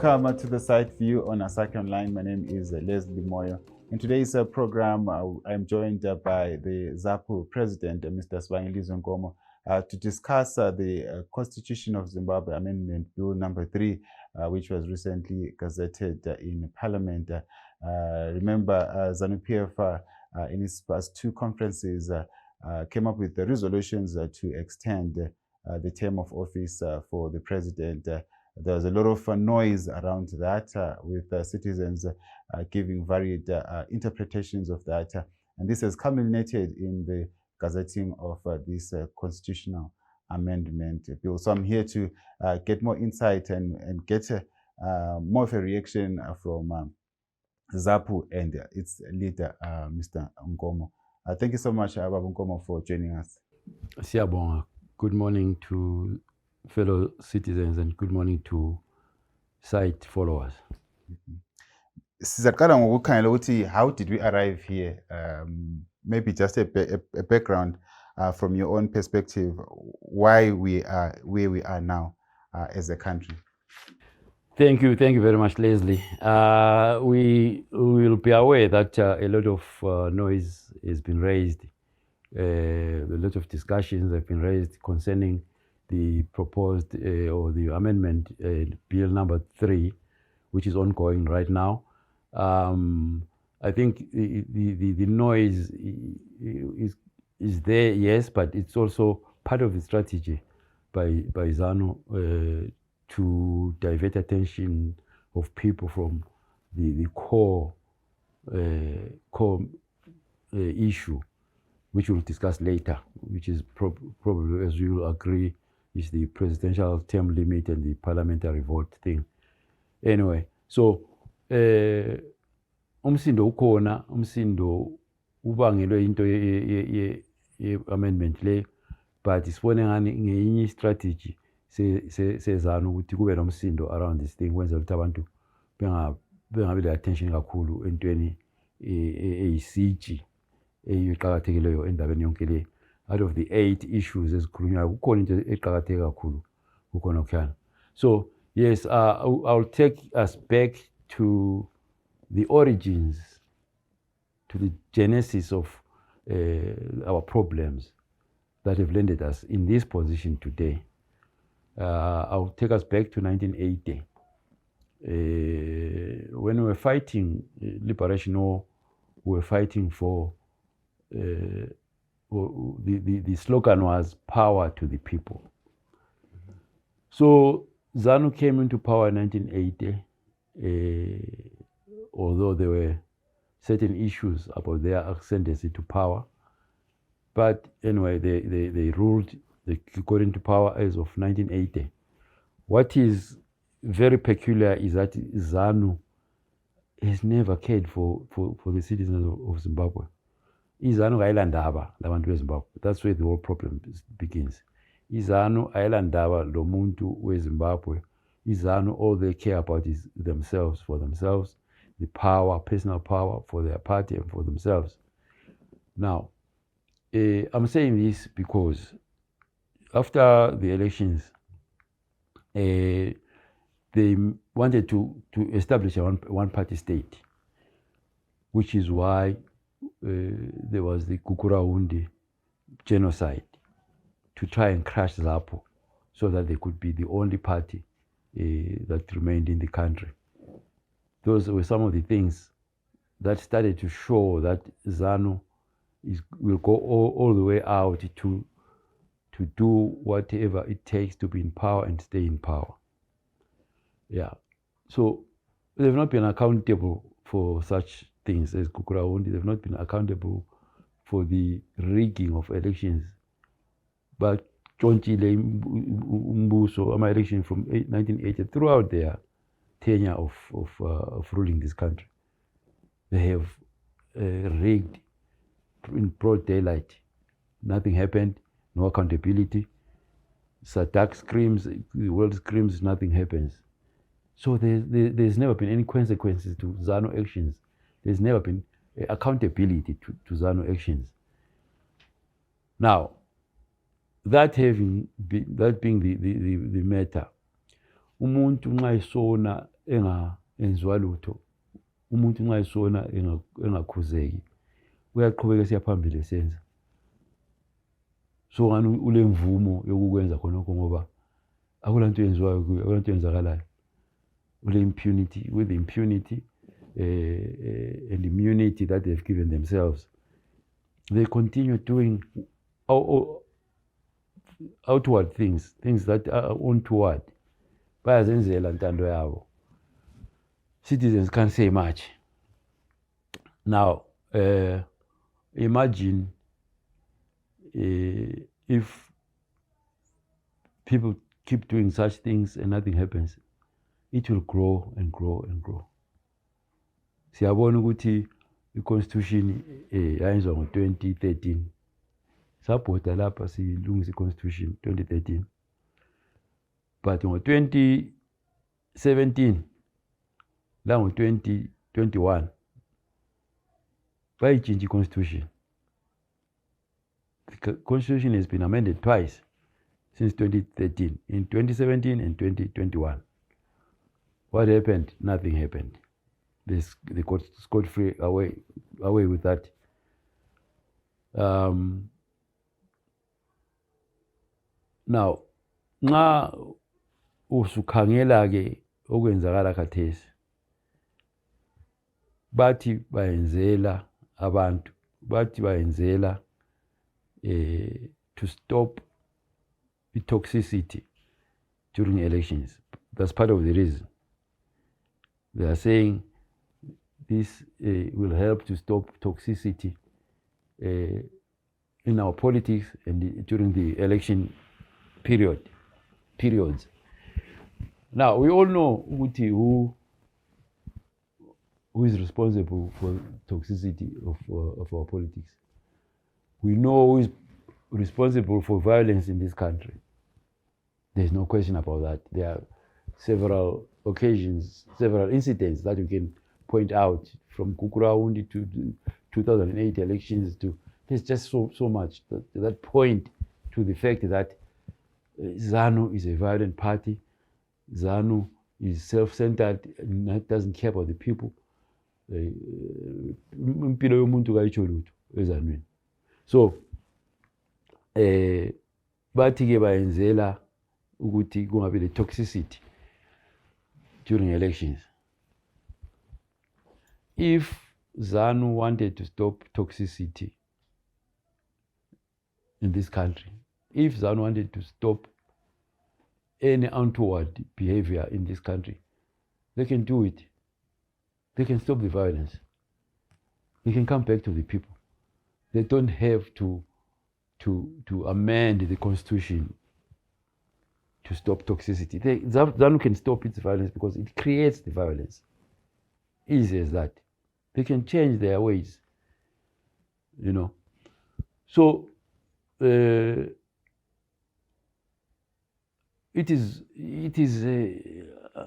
Welcome to the Site View on Asake Online. My name is Leslie Moyo. In today's program, I'm joined by the ZAPU president, Mr. Sibangile Nkomo, to discuss the Constitution of Zimbabwe Amendment Bill number 3, which was recently gazetted in Parliament. Remember, ZANU-PF in its past two conferences came up with the resolutions to extend the term of office for the president. There was a lot of noise around that with citizens giving varied interpretations of that. And this has culminated in the gazetting of this constitutional amendment bill. So I'm here to get more insight and get more of a reaction from ZAPU and its leader, Mr. Nkomo. Thank you so much, Babu Nkomo, for joining us. Siyabonga. Good morning to fellow citizens and good morning to site followers. Sizaqala ngokukhangela ukuthi how did we arrive here? Maybe just a background from your own perspective, why we are where we are now as a country. Thank you very much, Leslie. We will be aware that a lot of noise has been raised. A lot of discussions have been raised concerning the proposed or the amendment bill number 3, which is ongoing right now. I think the noise is there, yes, but it's also part of the strategy by ZANU to divert attention of people from the core issue, which we'll discuss later, which is probably, as you will agree, is the presidential term limit and the parliamentary vote thing. Anyway, so umsindo ukhona, umsindo ubangelwe into ye-amendment le, but isibone ngani ngenye strategy sezana ukuthi kube nomsindo around this thing kwenzela ukuthi abantu bengabe le attention kakhulu entweni eyisiji eyiqhakathekileyo endabeni yonke le. Out of the 8 issues ezikhulunywayo kukhona into eqhakatheke kakhulu kukhona okuhlala. So yes, I'll take us back to the origins, to the genesis of our problems that have landed us in this position today. I'll take us back to 1980. When we were fighting liberation war, we were fighting for the slogan was power to the people. So ZANU came into power in 1980, although there were certain issues about their ascendancy to power. But anyway, they ruled, they got into power as of 1980. What is very peculiar is that ZANU has never cared for the citizens of Zimbabwe. IZANU ayilandaba labantu beZimbabwe. That's where the whole problem begins. IZANU ayilandaba lo muntu weZimbabwe. IZANU, all they care about is themselves, for themselves, the power, personal power for their party and for themselves. Now, I'm saying this because after the elections, they wanted to establish a one-party state, which is why there was the Kukurahundi genocide to try and crush ZAPU so that they could be the only party that remained in the country. Those were some of the things that started to show that ZANU will go all the way out to do whatever it takes to be in power and stay in power. Yeah. So they've not been accountable for such things as Kukurahundi. They've not been accountable for the rigging of elections. But Chontile Mbuso, my election from 1980, throughout their tenure of ruling this country, they have rigged in broad daylight. Nothing happened, no accountability. SADC screams, the world screams, nothing happens. So there's never been any consequences to ZANU actions. There's never been accountability to ZANU actions. Now, that being the matter, umuntu nxa esona enziwa lutho, umuntu nxa esona engakhuzeki uyaqhubeka siya phambili esenza. So ngani ule mvumo yokukwenza khonokho ngoba akulanto yenziwayo kuyo, akulanto yenzakalayo. Ule impunity, with the impunity and immunity that they've given themselves, they continue doing outward things that are untoward. Bayazenzela ntando yabo. Citizens can't say much. Now, imagine if people keep doing such things and nothing happens, it will grow and grow and grow. Siyabona ukuthi i-constitution yayenziwa ngo-2013. Sabhoda lapha silungisa i-constitution 2013. But ngo-2017 la ngo-2021 bayichinja i-constitution. The constitution has been amended twice since 2013, in 2017 and 2021. What happened? Nothing happened. They got scot-free away with that. Now, nxa usukhangela ke okwenzakala khathesi, bathi bayenzela abantu, bathi bayenzela to stop the toxicity during elections. That's part of the reason. They are saying this will help to stop toxicity in our politics and during the election periods. Now, we all know who is responsible for toxicity of our politics. We know who is responsible for violence in this country. There's no question about that. There are several occasions, several incidents that we can point out, from Kukuraundi to 2008 elections to, there's just so much that point to the fact that ZANU is a violent party. ZANU is self-centered and doesn't care about the people. Impilo yomuntu kayitsho lutho ezanweni. So bathi ke bayenzela ukuthi kungabe le toxicity during elections. If ZANU wanted to stop toxicity in this country, if ZANU wanted to stop any untoward behavior in this country, they can do it. They can stop the violence. They can come back to the people. They don't have to amend the constitution to stop toxicity. ZANU can stop its violence because it creates the violence. Easy as that. They can change their ways, you know. So it is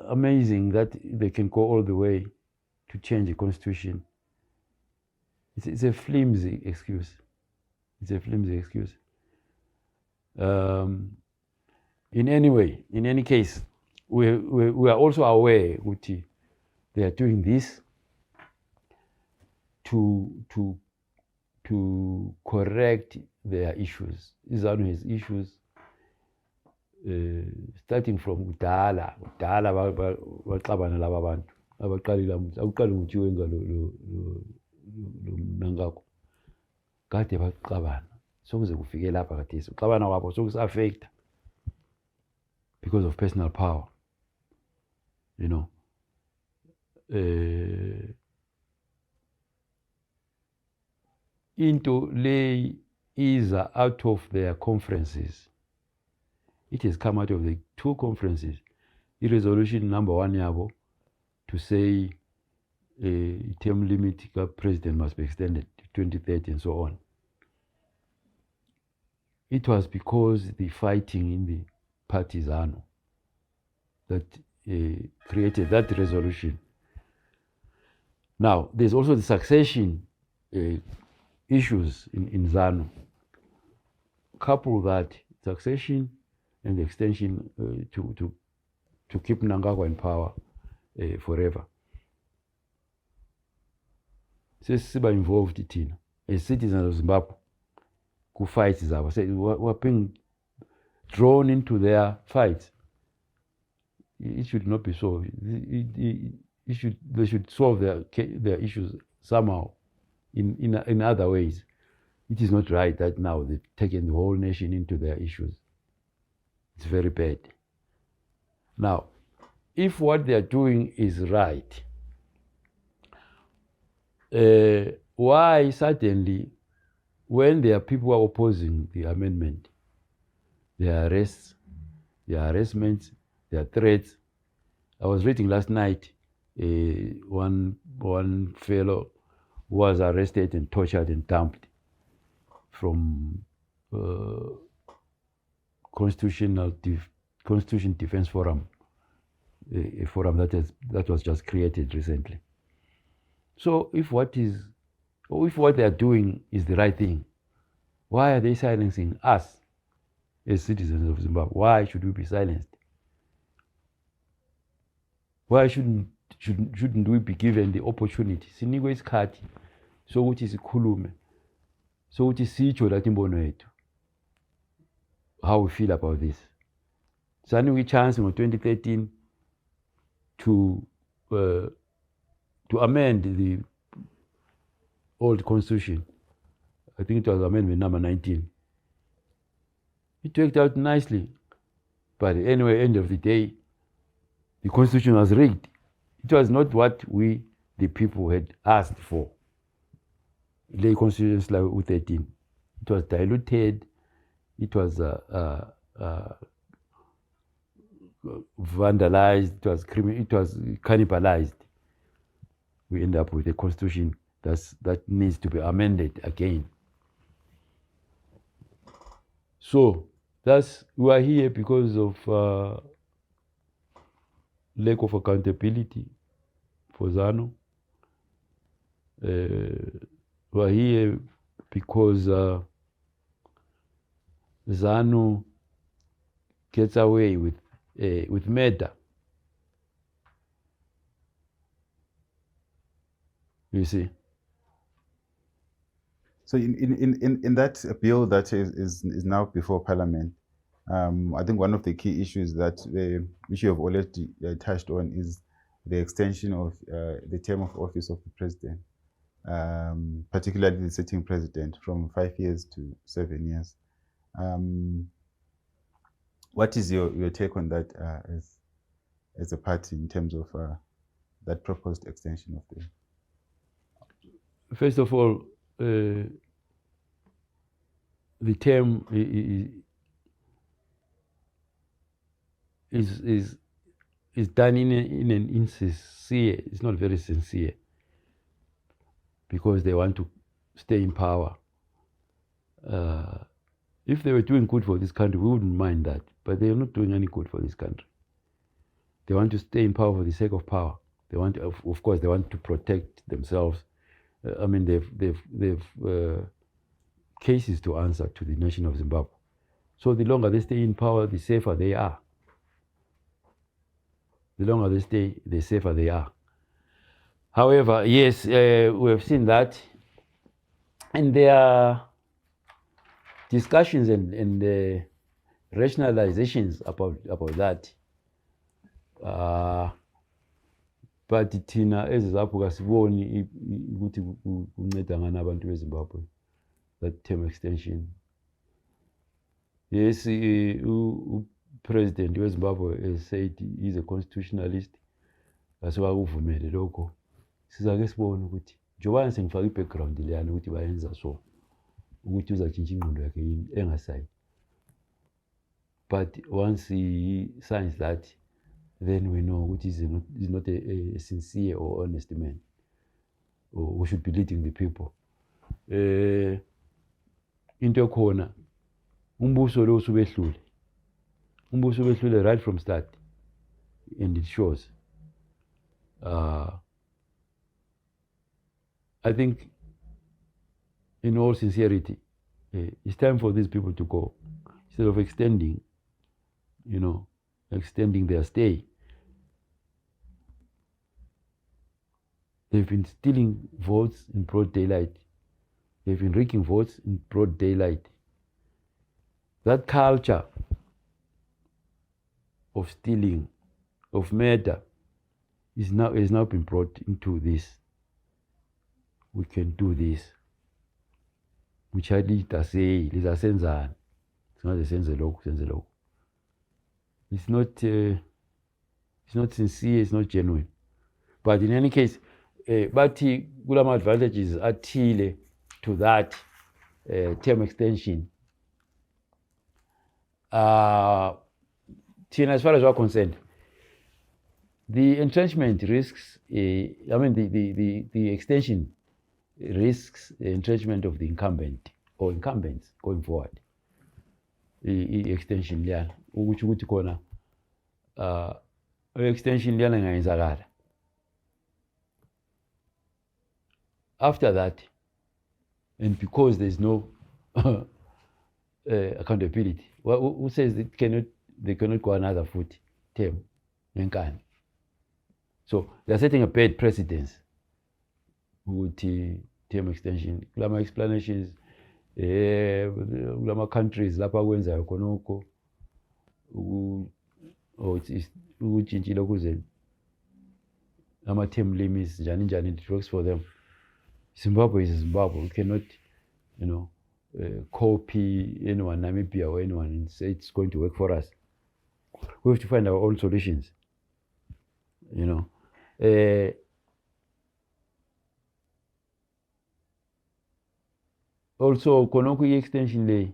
amazing that they can go all the way to change the constitution. It's a flimsy excuse. It's a flimsy excuse. In any case, we are also aware that they are doing this to correct their issues. ZANU has issues starting from kudala baxabana laba bantu abaqalile akuqala ukuthi wenza lo mnankakho kade baxabana sokuze kufike lapha khathesi uxabana kwabo sokusa-affecta because of personal power, you know. Into le is out of their conferences. It has come out of the two conferences. Resolution number 1 yabo to say term limit president must be extended to 2030 and so on. It was because the fighting in the party ZANU that created that resolution. Now, there's also the succession issues in ZANU. Couple that succession and the extension to keep Mnangagwa in power forever. Sesiba involved thina as citizens of Zimbabwe ku-fights zabo. We're being drawn into their fights. It should not be so. They should solve their issues somehow in other ways. It is not right that now they've taken the whole nation into their issues. It's very bad. Now, if what they are doing is right, why suddenly, when there are people who are opposing the amendment, there are arrests, there are harassments, there are threats? I was reading last night, one fellow was arrested and tortured and dumped from Constitution Defense Forum, a forum that was just created recently. So if what they are doing is the right thing, why are they silencing us as citizens of Zimbabwe? Why should we be silenced? Why shouldn't we be given the opportunity? Sinikwe isikhathi sokuthi sikhulume, sokuthi sitsho lathi imbono yethu, how we feel about this. Sanikwe chance in 2013 to amend the old constitution. I think it was amendment number 19. It worked out nicely, but anyway, end of the day, the constitution was rigged. It was not what we, the people, had asked for. The constitution like 13, it was diluted. It was vandalized. It was cannibalized. We end up with a constitution that needs to be amended again. So we are here because of lack of accountability for ZANU. We are here because ZANU gets away with murder. You see. So in that bill that is now before Parliament, I think one of the key issues that which you have already touched on is the extension of the term of office of the president, particularly the sitting president, from 5 years to 7 years. What is your take on that as a party in terms of that proposed extension of the? First of all, the term is done in an insincere. It's not very sincere, because they want to stay in power. If they were doing good for this country, we wouldn't mind that. But they are not doing any good for this country. They want to stay in power for the sake of power. They want, of course, they want to protect themselves. I mean, they've cases to answer to the nation of Zimbabwe. So the longer they stay in power, the safer they are. The longer they stay, the safer they are. However, yes, we have seen that, and there are discussions and rationalizations about that. But thina eZimbabwe kasiboni ukuthi kunceda ngani abantu beZimbabwe, that term extension. Yes, President weZimbabwe has said he's a constitutionalist. Asibakuvumele lokho. Sizake sibone ukuthi njengoba sengifaka i-background leyana ukuthi bayenza so ukuthi uzatshintsha ingqondo yakhe yini engasayi. But once he signs that, then we know which is not a sincere or honest man, or who should be leading the people. Into ekhona umbuso lo usubehlule. Umbuso ubehlule right from start, and it shows. I think, in all sincerity, it's time for these people to go, instead of extending their stay. They've been stealing votes in broad daylight. They've been rigging votes in broad daylight. That culture of stealing, of murder, has now been brought into this. We can do this. Muchadita say, lisasenzana. It's not a sense of It's not sincere, it's not genuine. But in any case, bathi kulama advantages athile to that term extension. As far as we're concerned, the entrenchment risks, the extension risks the entrenchment of the incumbent or incumbents going forward. Extension liyana ukuthi khona extension liyana ingayenzakala. After that, and because there's no accountability, who says they cannot go another 40 term? So they're setting a bad precedence with term extension. Kulama explanations, kulama countries lapha kwenzayo khonoko uchintshile kuze ama-term limits njani it works for them. Zimbabwe is Zimbabwe. We cannot, copy anyone, Namibia or anyone, and say it's going to work for us. We have to find our own solutions. Also, khonokho i-extension le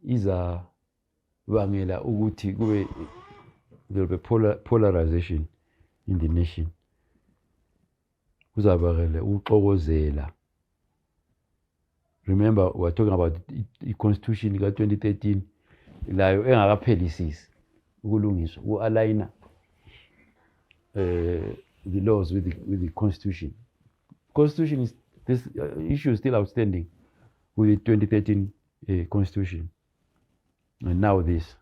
izabangela ukuthi kube there will be polarization in the nation. Kuzabangela ukuxokozela. Remember, we're talking about the constitution ka 2013 layo engakaphelisisi ukulungiswa ku-aligna the laws with the constitution. Constitution is this issue is still outstanding with the 2013 constitution, and now this.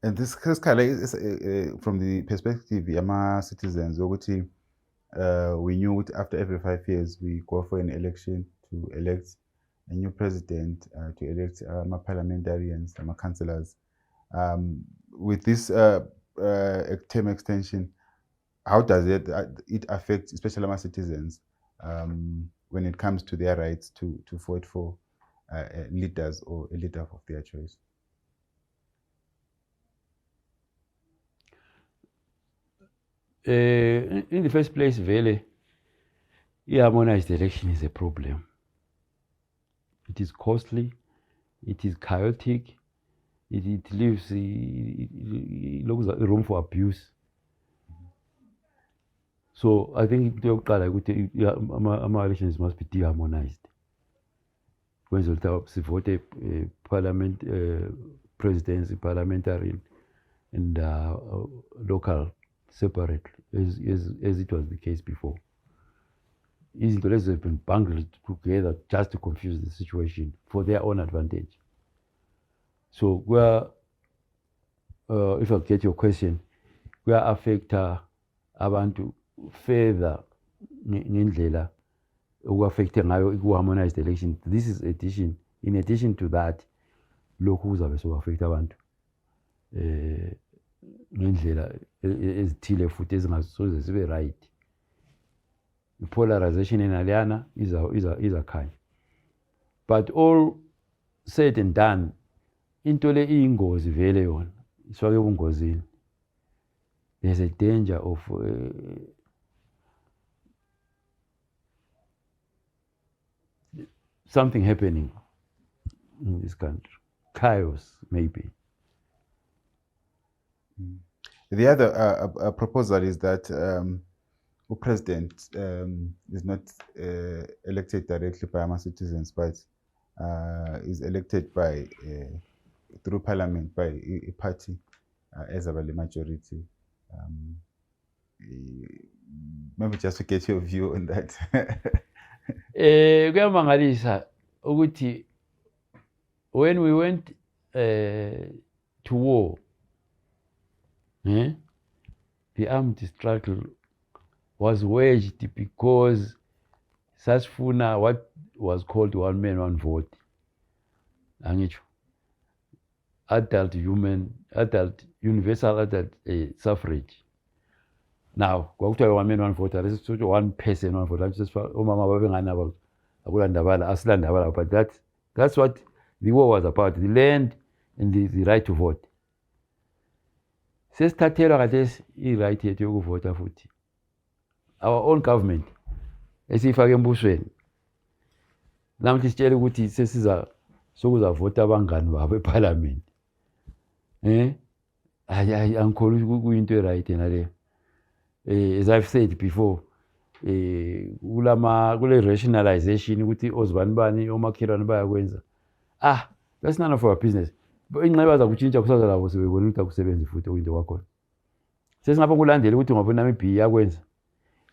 And this is from the perspective of citizens. We knew after every 5 years we go for an election to elect a new president, to elect parliamentarians, councillors. With this term extension, how does it affect, especially our citizens, when it comes to their rights to vote for leaders or a leader of their choice? In the first place, Vele, harmonized election is a problem. It is costly, it is chaotic, it leaves room for abuse. So I think our elections must be de-harmonized. When we vote parliament, presidency, parliamentary, and local separate, as it was the case before. These interests have been bundled together just to confuse the situation for their own advantage. So if I get your question, we are affect abantu further ngendlela uku-affecte ngayo iku-harmonized election. This is in addition to that, lokhu kuzabe so-affecta abantu ngendlela ezithile futhi ezingasoze zibe right. Polarization enaliyana izakhanya. But all said and done, into le iyingozi vele yona isifake ubungozini. There's a danger of something happening in this country. Chaos, maybe. The other proposal is that the president is not elected directly by our citizens, but is elected by through parliament by a party as a majority. Maybe just to get your view on that. Kuyamangalisa ukuthi when we went to war, the armed struggle was waged because sasifuna what was called one man, one vote. Angitsho. Universal adult suffrage. Now, kwakuthiwa one man, one vote, this one person, one vote. Umama babenganabo akulandabala, asilandabala, but that's what the war was about, the land and the right to vote. Sesithathelwa khathesi i-right yethu yokuvota futhi. Our own government esiyifake embusweni. Namhla sitshela ukuthi sokuzavota abangani babo eParliament. Angikholwa kuyinto e-right yena leyo. As I've said before, kule rationalization ukuthi ozibani omakhelwane bayakwenza. That's none of our business. Inqeba zakutshintsha kusaza labo sebebona ukuthi akusebenzi futhi okuyinto kwakhona. Sesingapha kulandela ukuthi ungabona nami ibhi yakwenza.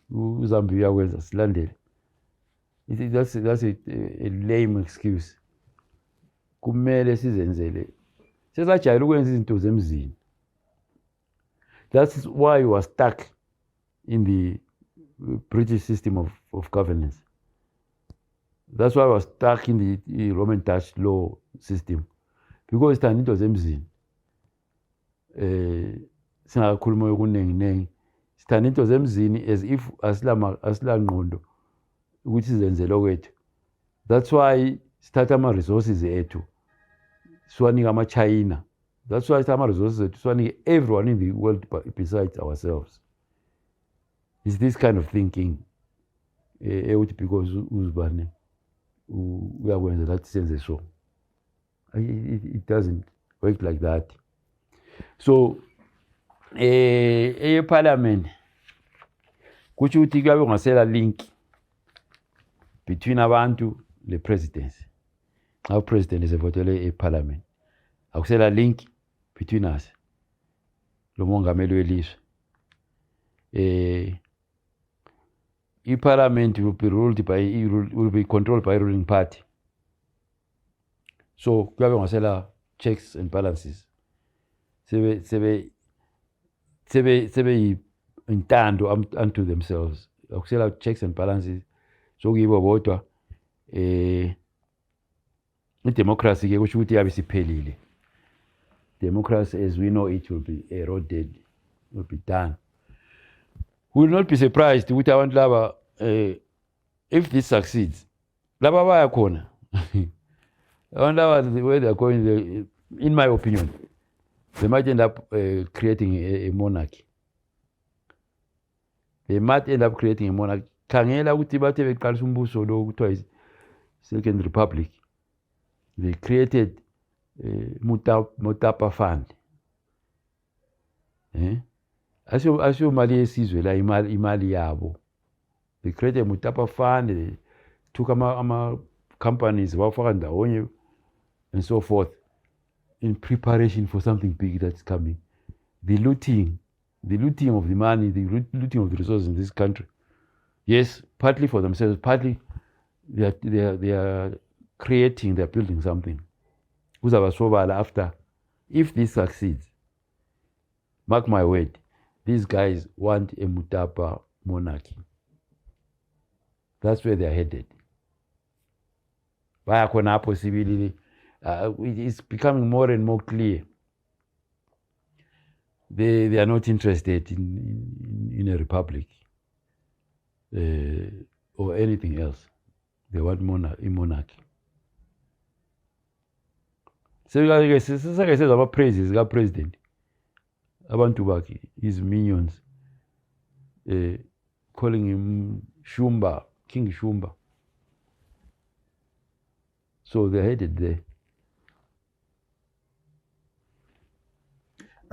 uZambia uyakwenza silandele. That's a lame excuse. Kumele sizenzele. Sesajayela ukwenza izinto zemzini. That's why we were stuck in the British system of governance. That's why we were stuck in the Roman Dutch law system. Because sithanda into zemzini. Singakhuluma yokunenginengi. Sithanda into zemzini as if asila ngqondo ukuthi sizenzele okwethu. That's why sithatha ama-resources ethu siwanika ama-China. That's why sithatha ama-resources ethu siwanika everyone in the world besides ourselves. It's this kind of thinking ukuthi because uzibane uyakwenza that senze so. It doesn't work like that. So parliament kuthi uthi kuyabe ngasela link between abantu le presidency. Our president is evotele parliament. Akusela link between us. Lo mongameli welizwe. Parliament will be controlled by ruling party. So kuyabe ngasela checks and balances. Sebe intando unto themselves. Akusela checks and balances. So kuyibo bodwa democracy ke kusho ukuthi yabe siphelile. Democracy as we know it will be eroded, will be done. We will not be surprised ukuthi abantu laba if this succeeds. Laba baya khona. Abantu laba the way they are going, in my opinion, they might end up creating a monarchy. They might end up creating a monarchy. Khangela ukuthi bathe beqalisa umbuso lo kuthiwa Second Republic. They created Mutapa Fund. Asho mali yesizwe la imali yabo. They created Mutapa Fund. They took ama companies wafaka ndawonye and so forth in preparation for something big that's coming. The looting of the money, the looting of the resources in this country. Yes, partly for themselves, partly they are creating, they are building something. After, if this succeeds, mark my word, these guys want a Mutapa monarchy. That's where they are headed. Possibility, it's becoming more and more clear. They are not interested in a republic or anything else. They want monarchy. So sisake senza ama-praises ka-president abantu bakhe, his minions, calling him Shumba, King Shumba. So they're headed there.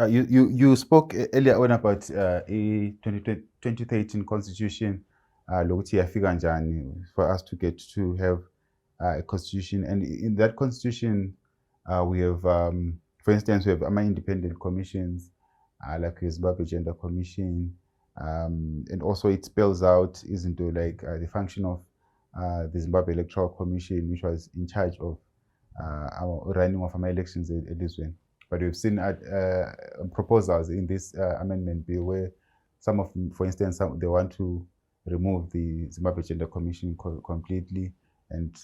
You spoke earlier on about a 2013 constitution lokuthi yafika njani for us to get to have a constitution, and in that constitution we have for instance we have independent commissions like the Zimbabwe Gender Commission, and also it spells out into like the function of the Zimbabwe Electoral Commission, which was in charge of our running of our elections at this one. But we've seen proposals in this amendment bill where some of, for instance, they want to remove the Zimbabwe Gender Commission completely and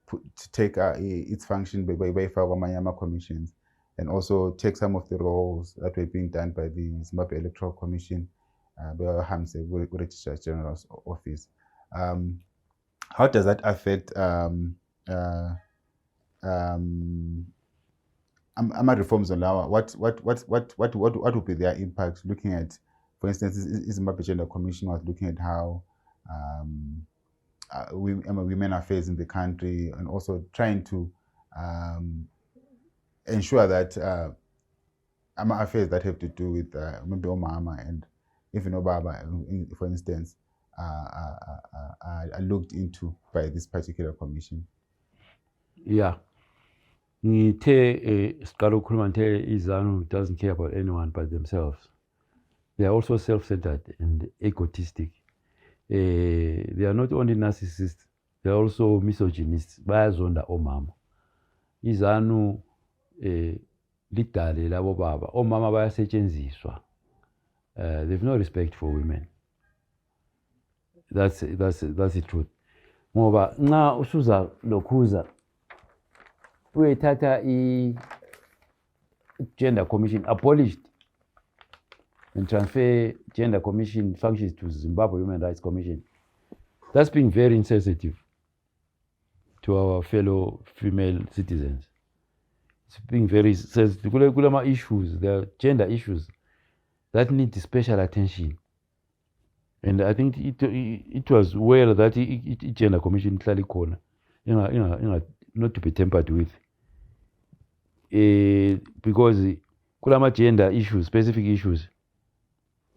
to take its function by Manyama commissions, and also take some of the roles that were being done by the Zimbabwe Electoral Commission, by Hamse Registrar General's office. How does that affect reforms on law? What would be their impact? Looking at, for instance, Zimbabwe Gender Commission was looking at how women affairs in the country, and also trying to ensure that affairs that have to do with maybe Omama and even Obaba, for instance, are looked into by this particular commission. Yeah. Izanu doesn't care about anyone but themselves. They are also self-centered and egotistic. They are not only narcissists, they are also misogynists. Bayazonda omama. Izanu lidale labo baba. Omama bayasetshenziswa. They've no respect for women. That's the truth. Ngoba nxa usuza lokhuza uyethatha gender commission abolished and transfer gender commission functions to Zimbabwe Human Rights Commission. That's being very insensitive to our fellow female citizens. It's being very sensitive. Kulama issues, there are gender issues that need special attention. And I think it was well that gender commission clearly corner, not to be tampered with. Because kulama gender issues, specific issues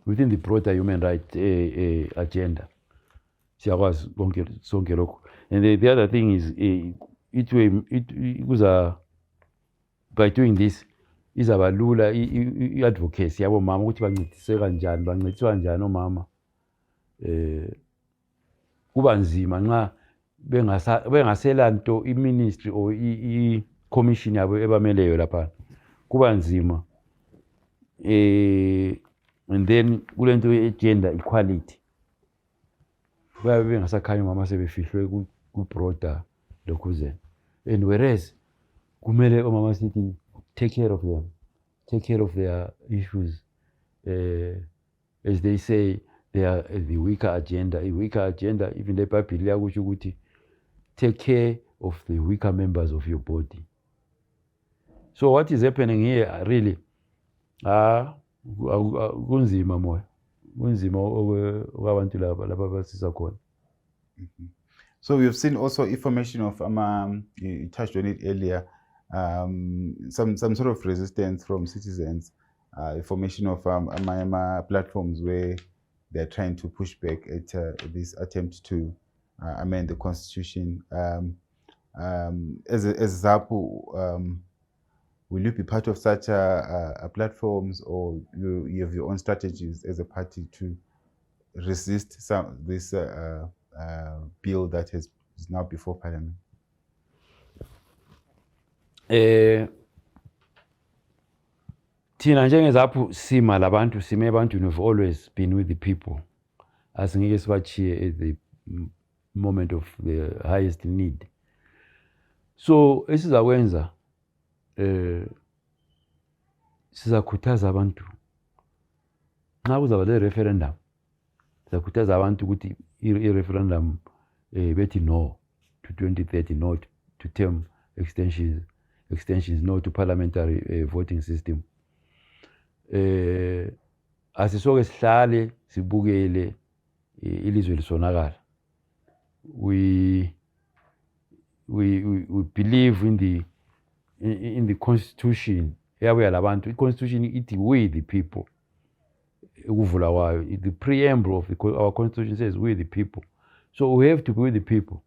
within the broader human rights agenda. And the other thing is, by doing this, is abalula advocacy yabo mama ukuthi bancedise kanjani, bancediswa kanjani omama. Kuba nzima nxa bengasela nto i-ministry or i-commission yabo ebameleyo lapha. Kuba nzima. And then kulento ye-gender equality. Bayabe bengasakhanya mama sebefihlwe ku-broader lokhuzeni. And whereas kumele omama sithi take care of them, take care of their issues. As they say, they are the weaker agenda. A weaker agenda, even the Bible yakusho ukuthi take care of the weaker members of your body. So what is happening here really? Kunzima moya. Kunzima okwabantu laba basisa khona. So we've seen also information of you touched on it earlier, some sort of resistance from citizens, information of platforms where they're trying to push back at this attempt to amend the constitution. As ZAPU, will you be part of such platforms, or you have your own strategies as a party to resist this bill that is now before Parliament? Thina njengezaphu sima labantu, sime abantu, have always been with the people. Asingeke sibachiye at the moment of the highest need. So esizakwenza sizakhuthaza abantu. Nxa kuzaba le referendum, sizakhuthaza abantu ukuthi i-referendum bethi no to 2030, no to term extensions, no to parliamentary voting system. Asisoke sihlale sibukele ilizwe lisonakala. We believe in the constitution. Here we are labantu. The constitution it we the people. The preamble of our constitution says we the people. So we have to be with the people.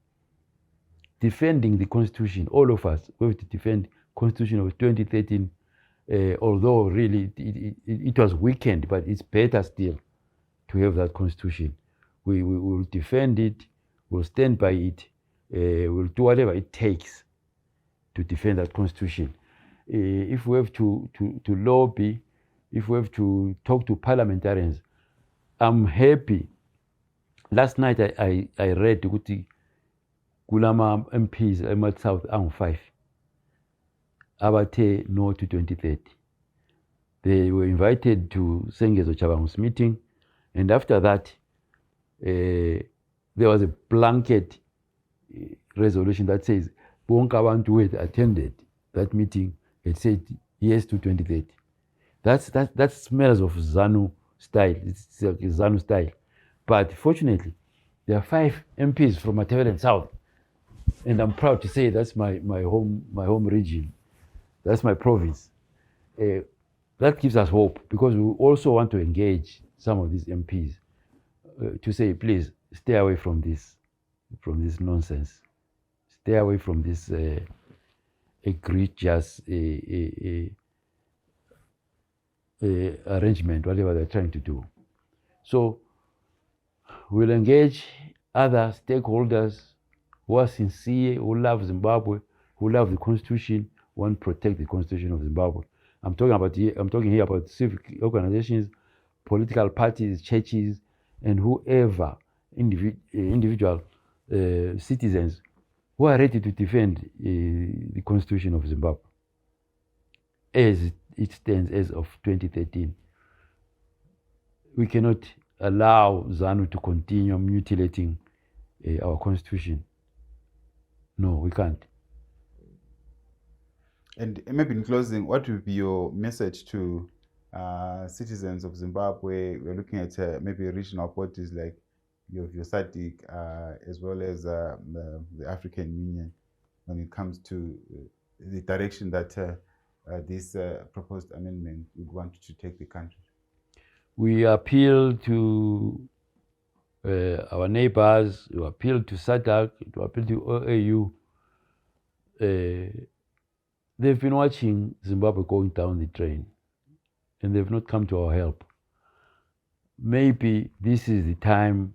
Defending the constitution, all of us, we have to defend constitution of 2013. Although really it was weakened, but it's better still to have that constitution. We will defend it, we'll stand by it, we'll do whatever it takes to defend that constitution. If we have to lobby, if we have to talk to parliamentarians, I'm happy. Last night I read ukuthi kulama MPs eMat South angu-5 abathe no to 2030. They were invited to Sengezo Chabangu's meeting, and after that there was a blanket resolution that says bonke abantu who had attended that meeting had said yes to 2030. That smells of ZANU style. It's like ZANU style. But fortunately, there are 5 MPs from Matabele South, and I'm proud to say that's my home region. That's my province. That gives us hope, because we also want to engage some of these MPs to say, please stay away from this nonsense. Stay away from this egregious arrangement, whatever they're trying to do. So we'll engage other stakeholders who are sincere, who love Zimbabwe, who love the Constitution, want to protect the Constitution of Zimbabwe. I'm talking here about civic organizations, political parties, churches, and whoever individual citizens who are ready to defend the Constitution of Zimbabwe as it stands as of 2013. We cannot allow ZANU to continue mutilating our Constitution. No, we can't. And maybe in closing, what would be your message to citizens of Zimbabwe? We're looking at maybe regional bodies like your SADC, as well as the African Union, when it comes to the direction that this proposed amendment would want to take the country? We appeal to our neighbors, we appeal to SADC, we appeal to OAU. They've been watching Zimbabwe going down the drain, and they've not come to our help. Maybe this is the time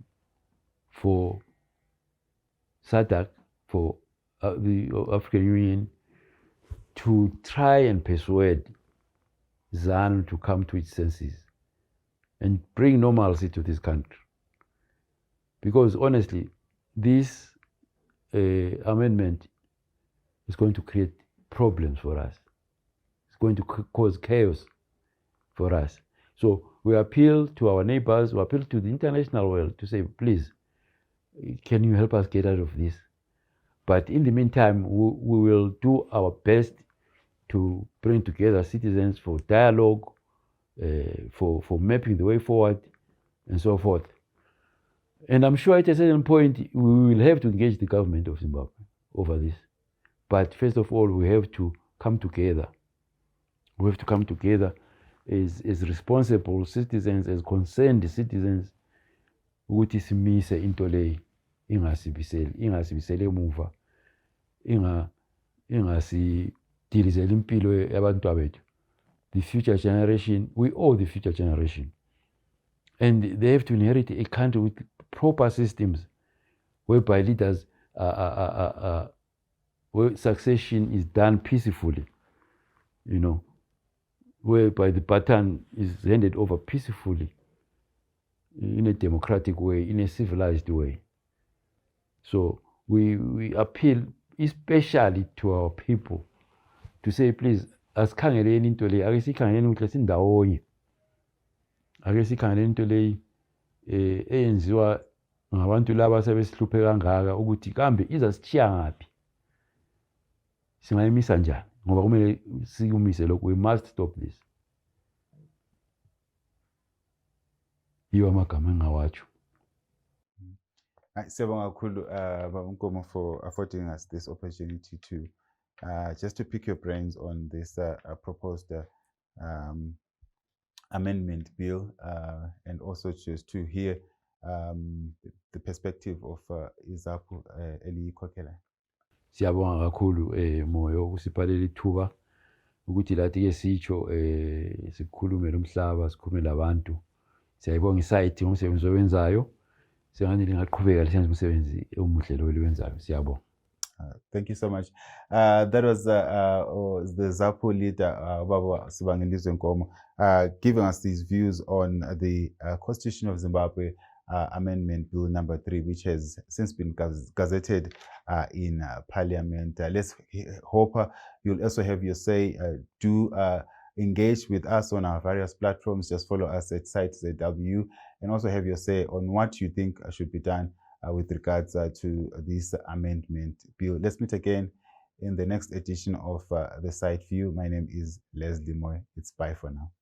for SADC, for the African Union, to try and persuade ZANU to come to its senses and bring normalcy to this country. Because honestly, this amendment is going to create problems for us. It's going to cause chaos for us. So we appeal to our neighbors, we appeal to the international world to say, please, can you help us get out of this? But in the meantime, we will do our best to bring together citizens for dialogue, for mapping the way forward, and so forth. And I'm sure at a certain point, we will have to engage the government of Zimbabwe over this. But first of all, we have to come together. We have to come together as responsible citizens, as concerned citizens, ukuthi simise into le ingasibisele emuva, ingasidilizela impilo yabantu bethu. The future generation, we owe the future generation. And they have to inherit a country with proper systems whereby leaders where succession is done peacefully, you know, whereby the baton is handed over peacefully, in a democratic way, in a civilized way. So we appeal especially to our people to say, please, asikhangeleni into le, ake sikhangeleni ukuthi sindawonye, ake sikhangeleni into le eyenziwa ngabantu laba sebesihluphe kangaka ukuthi kambe izasithiya ngaphi, singayimisa njani, ngoba kumele sikumise lokhu. We must stop this. Yiwo amagama engawatsho. Siyabonga kakhulu Baba Nkomo for affording us this opportunity to just to pick your brains on this proposed amendment bill, and also just to hear the perspective of iZAPU eliyikhokhelayo. Siyabonga kakhulu Moyo ukusiphalela ithuba ukuthi lathi ke sitsho sikhulume nomhlaba, sikhulume labantu. Siyayibonga isayiti ngomsebenzi owenzayo. Siyangani lingaqhubeka lisenze umsebenzi omuhle lo liwenzayo. Siyabonga. Thank you so much. That was the ZAPU leader, Baba Sibangilizwe Nkomo, giving us these views on the Constitution of Zimbabwe Amendment Bill number 3, which has since been gazetted in Parliament. Let's hope you'll also have your say. Do engage with us on our various platforms. Just follow us at SiteZW and also have your say on what you think should be done with regards to this amendment bill. Let's meet again in the next edition of the Site View. My name is Leslie Moy. It's bye for now.